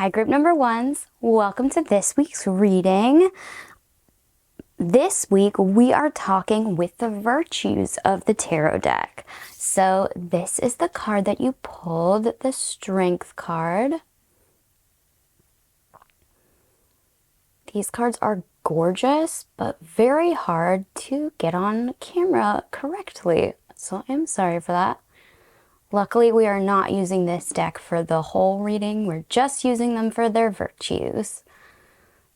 Hi, group number ones. Welcome to this week's reading. This week, we are talking with the virtues of the tarot deck. So this is the card that you pulled, the Strength card. These cards are gorgeous, but very hard to get on camera correctly. So I'm sorry for that. Luckily, we are not using this deck for the whole reading. We're just using them for their virtues.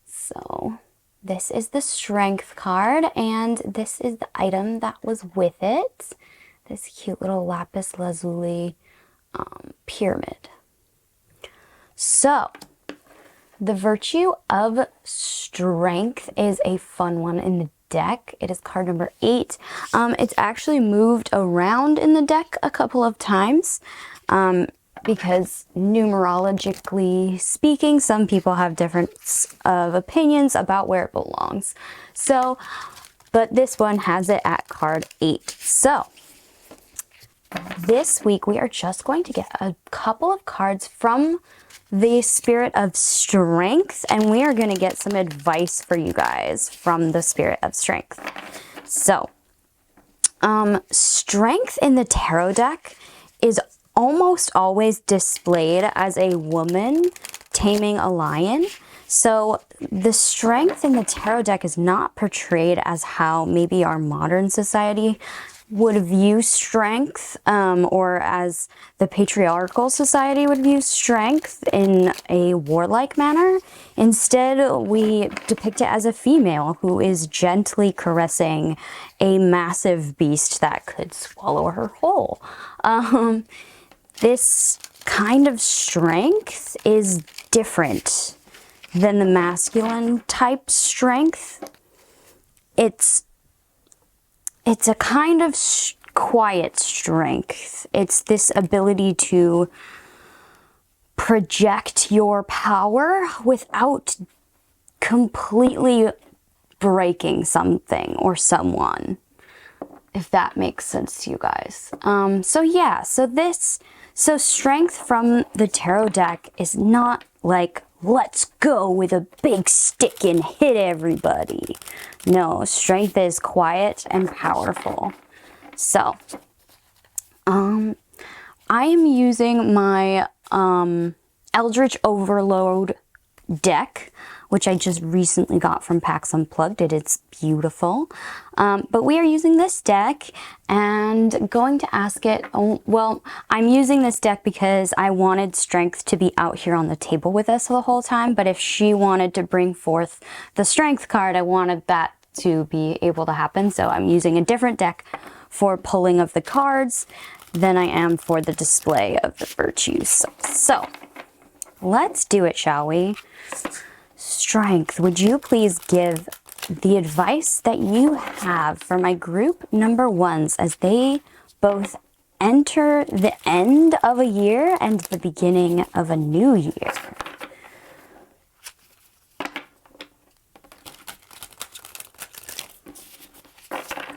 So this is the Strength card, and this is the item that was with it. This cute little lapis lazuli pyramid. So the virtue of strength is a fun one in the deck. It is card number 8. It's actually moved around in the deck a couple of times because numerologically speaking, some people have different opinions about where it belongs. So, but this one has it at card 8. So this week we are just going to get a couple of cards from the Spirit of Strength, and we are going to get some advice for you guys from the Spirit of Strength. So, Strength in the tarot deck is almost always displayed as a woman taming a lion. So the strength in the tarot deck is not portrayed as how maybe our modern society would view strength, or as the patriarchal society would view strength in a warlike manner. Instead, we depict it as a female who is gently caressing a massive beast that could swallow her whole. This kind of strength is different than the masculine type strength. It's a kind of quiet strength. It's this ability to project your power without completely breaking something or someone, if that makes sense to you guys. So strength from the tarot deck is not like, let's go with a big stick and hit everybody. No, strength is quiet and powerful. So, I am using my Eldritch Overload deck, which I just recently got from PAX Unplugged. It is beautiful. But we are using this deck and going to ask it, well, I'm using this deck because I wanted Strength to be out here on the table with us the whole time, but if she wanted to bring forth the Strength card, I wanted that to be able to happen. So I'm using a different deck for pulling of the cards than I am for the display of the virtues. So let's do it, shall we? Strength, would you please give the advice that you have for my group number ones as they both enter the end of a year and the beginning of a new year?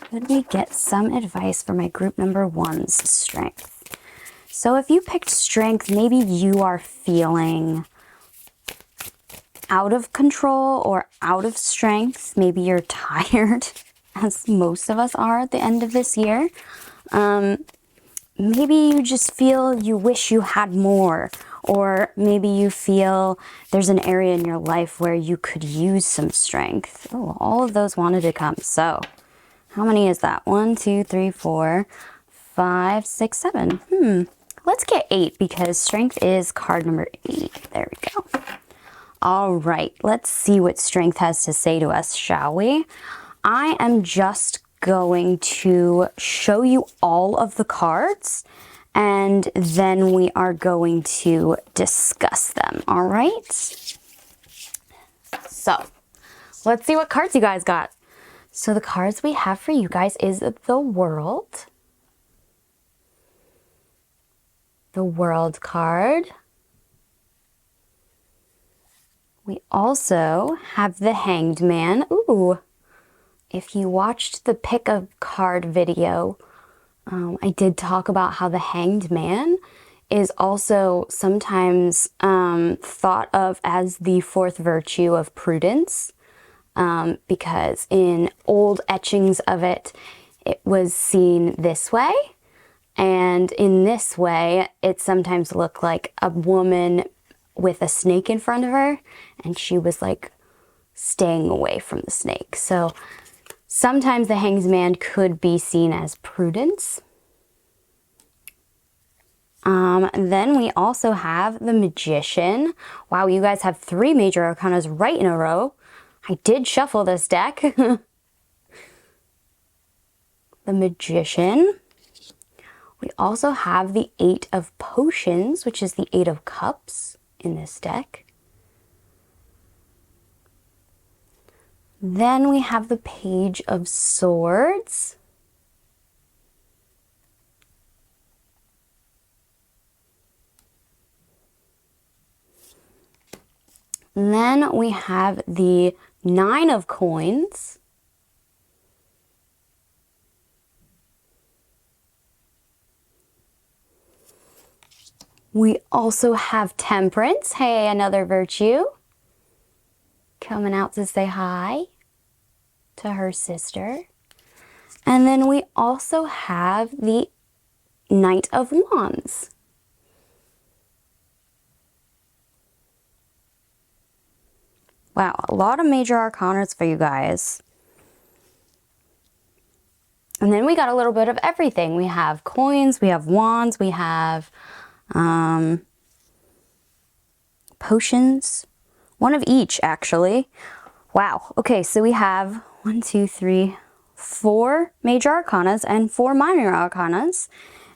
Could we get some advice for my group number one's strength? So if you picked strength, maybe you are feeling out of control or out of strength. Maybe you're tired, as most of us are at the end of this year. Maybe you just feel you wish you had more, or maybe you feel there's an area in your life where you could use some strength. Oh, all of those wanted to come. So how many is that? 1, 2, 3, 4, 5, 6, 7. Let's get 8 because strength is card number 8. There we go. All right, let's see what strength has to say to us, shall we? I am just going to show you all of the cards, and then we are going to discuss them, all right? So, let's see what cards you guys got. So the cards we have for you guys is the World. The World card. We also have the Hanged Man. Ooh, if you watched the pick a card video, I did talk about how the Hanged Man is also sometimes thought of as the fourth virtue of prudence, because in old etchings of it, it was seen this way. And in this way, it sometimes looked like a woman with a snake in front of her, and she was like staying away from the snake. So sometimes the Hanged Man could be seen as prudence. Then we also have the Magician. Wow, you guys have 3 major arcanas right in a row. I did shuffle this deck. The Magician. We also have the 8 of Potions, which is the 8 of Cups in this deck. Then we have the Page of Swords. And then we have the 9 of Coins. We also have Temperance. Hey, another virtue. Coming out to say hi to her sister. And then we also have the Knight of Wands. Wow, a lot of major arcanas for you guys. And then we got a little bit of everything. We have coins, we have wands, we have potions. One of each, actually. Wow. Okay, so we have 1, 2, 3, 4 major arcanas and 4 minor arcanas.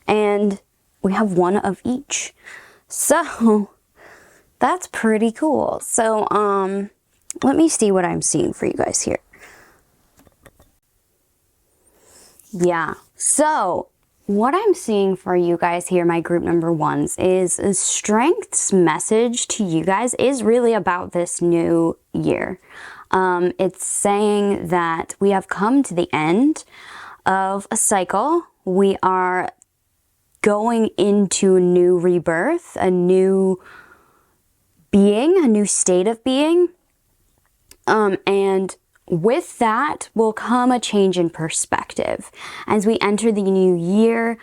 And we have 1 of each. So that's pretty cool. So let me see what I'm seeing for you guys here. Yeah, so what I'm seeing for you guys here, my group number 1s, is Strength's message to you guys is really about this new year. It's saying that we have come to the end of a cycle. We are going into a new rebirth, a new being, a new state of being. And with that will come a change in perspective. As we enter the new year,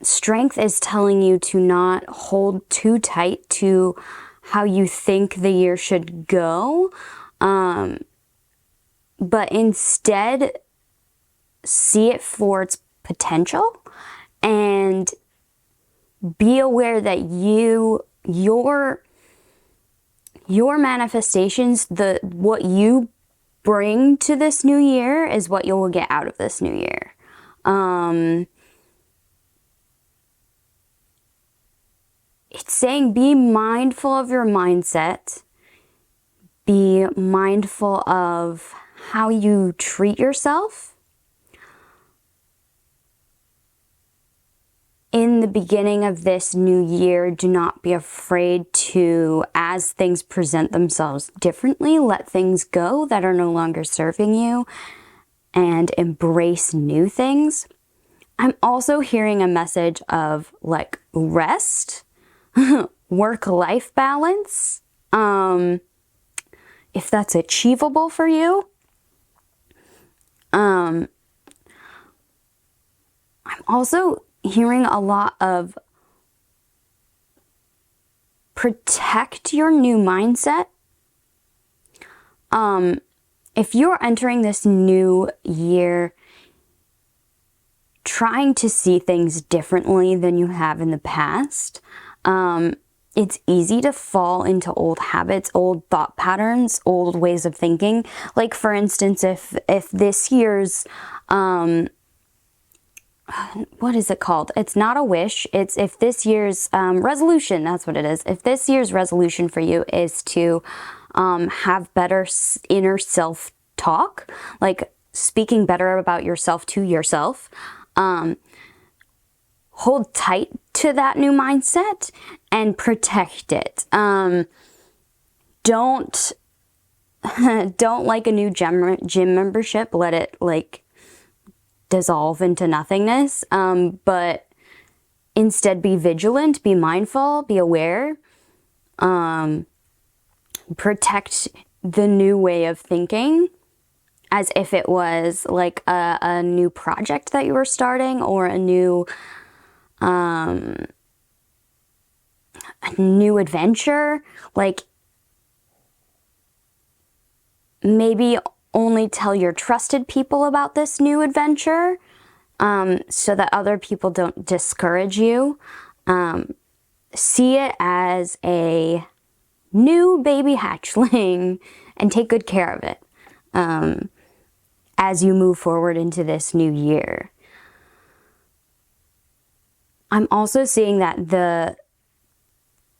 Strength is telling you to not hold too tight to how you think the year should go, but instead see it for its potential and be aware that your manifestations, what you bring to this new year is what you will get out of this new year. It's saying be mindful of your mindset. Be mindful of how you treat yourself. In the beginning of this new year, do not be afraid to, as things present themselves differently, let things go that are no longer serving you and embrace new things. I'm also hearing a message of like rest, work-life balance, if that's achievable for you. I'm also hearing a lot of protect your new mindset. If you're entering this new year trying to see things differently than you have in the past, it's easy to fall into old habits, old thought patterns, old ways of thinking. Like, for instance, if this year's what is it called? It's not a wish. It's if this year's resolution, that's what it is. If this year's resolution for you is to have better inner self-talk, like speaking better about yourself to yourself, hold tight to that new mindset and protect it. Don't like a new gym membership, let it like dissolve into nothingness, but Instead, be vigilant, be mindful, be aware. Protect the new way of thinking as if it was like a new project that you were starting, or a new adventure. Like, maybe only tell your trusted people about this new adventure, so that other people don't discourage you. See it as a new baby hatchling and take good care of it as you move forward into this new year. I'm also seeing that the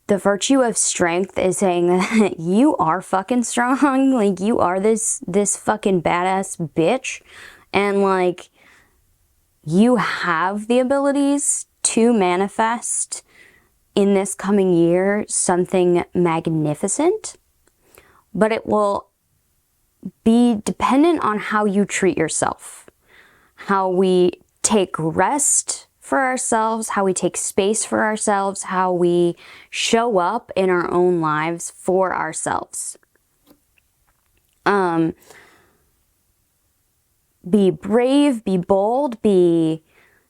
virtue of strength is saying that you are fucking strong. Like, you are this fucking badass bitch. And like, you have the abilities to manifest in this coming year something magnificent. But it will be dependent on how you treat yourself. How we take rest for ourselves, how we take space for ourselves, how we show up in our own lives for ourselves. Be brave, be bold, be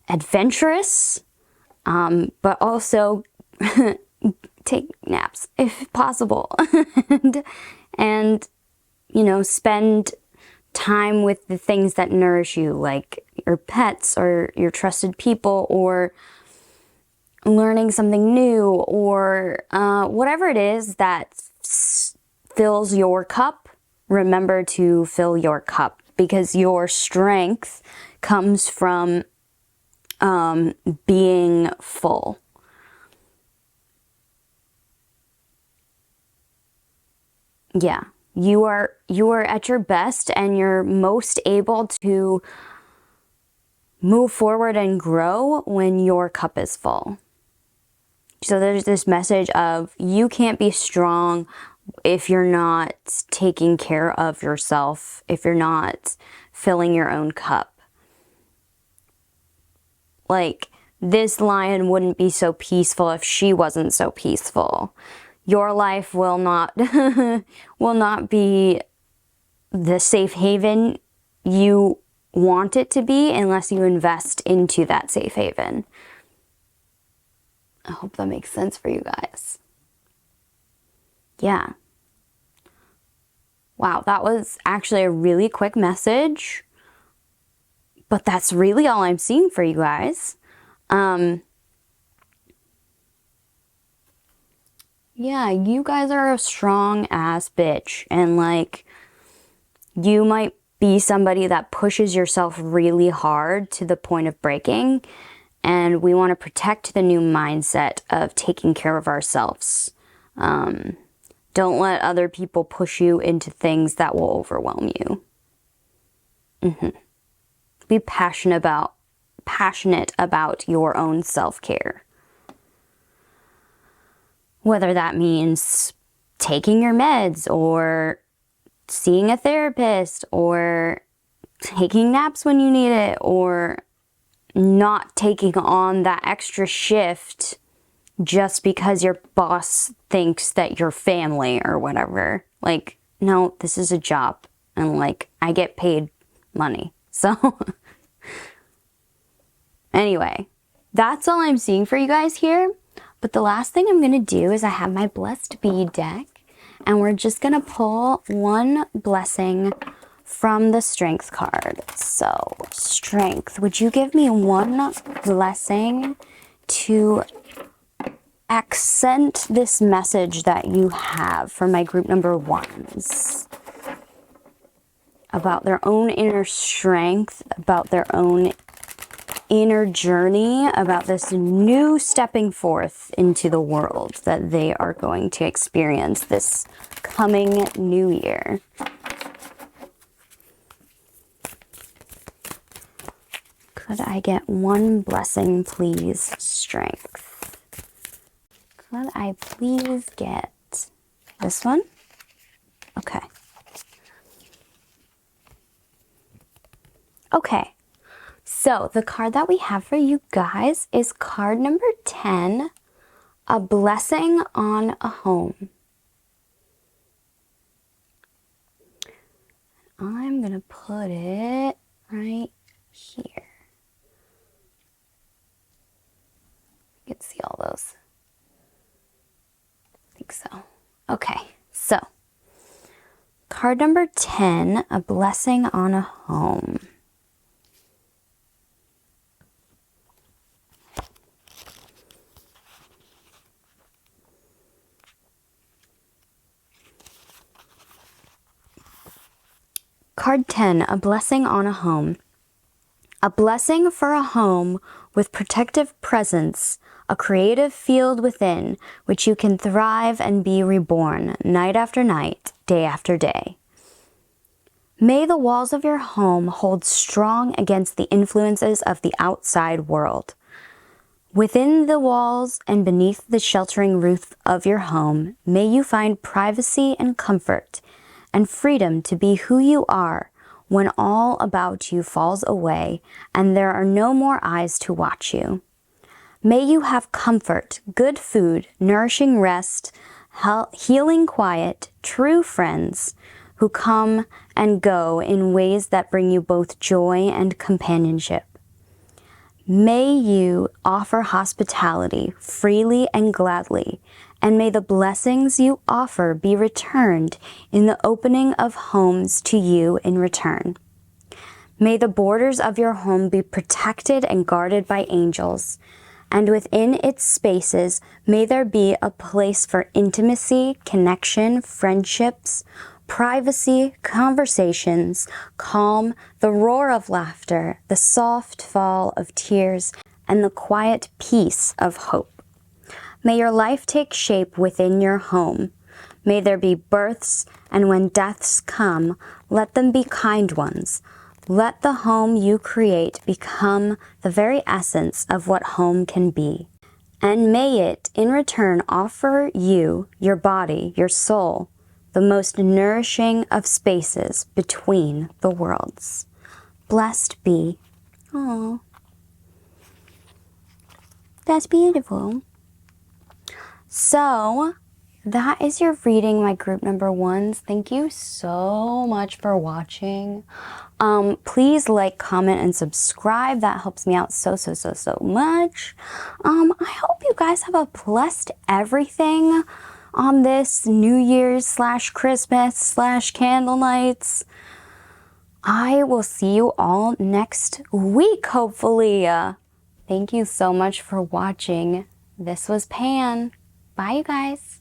adventurous, but also take naps if possible. and you know, spend time with the things that nourish you, like your pets or your trusted people, or learning something new, or whatever it is that fills your cup. Remember to fill your cup, because your strength comes from being full. Yeah. You are at your best, and you're most able to move forward and grow when your cup is full. So there's this message of, you can't be strong if you're not taking care of yourself, if you're not filling your own cup. Like, this lion wouldn't be so peaceful if she wasn't so peaceful. Your life will not be the safe haven you want it to be unless you invest into that safe haven. I hope that makes sense for you guys. Yeah. Wow, that was actually a really quick message, but that's really all I'm seeing for you guys. Yeah, you guys are a strong ass bitch, and like, you might be somebody that pushes yourself really hard to the point of breaking, and we want to protect the new mindset of taking care of ourselves. Don't let other people push you into things that will overwhelm you. Be passionate about your own self-care. Whether that means taking your meds, or seeing a therapist, or taking naps when you need it, or not taking on that extra shift just because your boss thinks that you're family or whatever. Like, no, this is a job, and like, I get paid money. So anyway, that's all I'm seeing for you guys here. But the last thing I'm going to do is I have my Blessed Bead deck, and we're just going to pull one blessing from the Strength card. So, Strength, would you give me one blessing to accent this message that you have for my group number ones? About their own inner strength, about their own inner journey, about this new stepping forth into the world that they are going to experience this coming new year. Could I get one blessing, please? Strength. Could I please get this one? Okay. Okay. So the card that we have for you guys is card number 10, a blessing on a home. I'm going to put it right here. You can see all those. I think so. Okay, so card number 10, a blessing on a home. Card 10, a blessing on a home. A blessing for a home with protective presence, a creative field within which you can thrive and be reborn night after night, day after day. May the walls of your home hold strong against the influences of the outside world. Within the walls and beneath the sheltering roof of your home, may you find privacy and comfort and freedom to be who you are when all about you falls away and there are no more eyes to watch you. May you have comfort, good food, nourishing rest, healing quiet, true friends who come and go in ways that bring you both joy and companionship. May you offer hospitality freely and gladly, and may the blessings you offer be returned in the opening of homes to you in return. May the borders of your home be protected and guarded by angels, and within its spaces may there be a place for intimacy, connection, friendships, privacy, conversations, calm, the roar of laughter, the soft fall of tears, and the quiet peace of hope. May your life take shape within your home. May there be births, and when deaths come, let them be kind ones. Let the home you create become the very essence of what home can be. And may it, in return, offer you, your body, your soul, the most nourishing of spaces between the worlds. Blessed be. Oh, that's beautiful. So, that is your reading, my group number ones. Thank you so much for watching. Please like, comment, and subscribe. That helps me out so much. I hope you guys have a blessed everything on this New Year's / Christmas / candle nights. I will see you all next week, hopefully. Thank you so much for watching. This was Pan. Bye, you guys.